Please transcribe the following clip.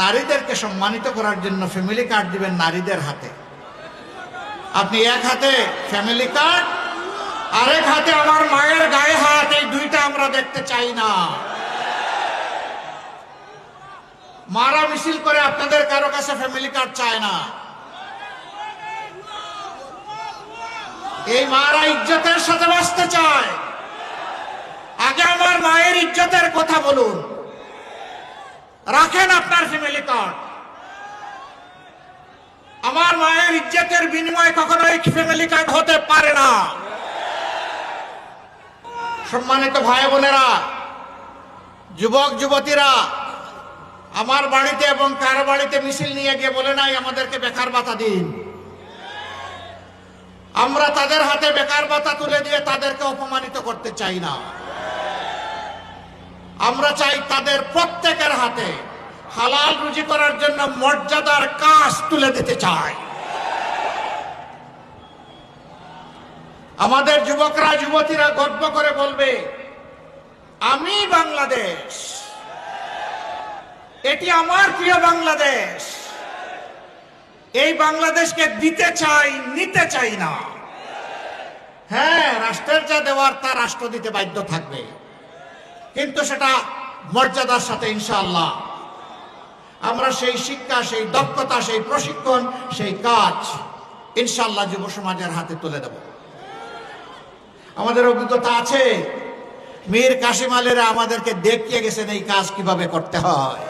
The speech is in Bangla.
নারীদেরকে সম্মানিত করার জন্য ফ্যামিলি কার্ড দিবেন নারীদের হাতে। আপনি এক হাতে ফ্যামিলি কার্ড, আরেক হাতে আমার মায়ের গায়ে হাত, এই দুইটা আমরা দেখতে চাই না। মারা মিছিল করে আপনাদের কারো কাছে ফ্যামিলি কার্ড চায় না। এই মারা ইজ্জতের সাথে বাঁচতে চায়। আগে আমার মায়ের ইজ্জতের কথা বলুন, রাখেন আপনার ফ্যামিলি কার্ড। আমার মায়ের ইজ্জতের বিনিময়ে কখনোই ফ্যামিলি কার্ড হতে পারে না। সম্মানিত ভাই বোনেরা, যুবক যুবতীরা, আমার বাড়িতে এবং কার বাড়িতে মিছিল নিয়ে গিয়ে বলে নাই আমাদেরকে বেকার ভাতা দিন। আমরা তাদের হাতে বেকার ভাতা তুলে দিয়ে তাদেরকে অপমানিত করতে চাই না। আমরা চাই তাদের প্রত্যেকের হাতে হালাল রুজি করার জন্য মর্যাদার কাজ তুলে দিতে চাই। আমাদের যুবকরা যুবতীরা গর্ব করে বলবে, আমি বাংলাদেশ, এটি আমার প্রিয় বাংলাদেশ। এই বাংলাদেশকে দিতে চাই, নিতে চাই না। হ্যাঁ, রাষ্ট্রের যা দেওয়ার তা রাষ্ট্র দিতে বাধ্য থাকবে, কিন্তু সেটা মর্যাদার সাথে ইনশাআল্লাহ। আমরা সেই শিক্ষা, সেই দক্ষতা, সেই প্রশিক্ষণ, সেই কাজ ইনশাআল্লাহ যুব সমাজের হাতে তুলে দেব। আমাদের অভিজ্ঞতা আছে, মীর কাসিম আলীরা আমাদেরকে দেখিয়ে গেছেন এই কাজ কিভাবে করতে হয়।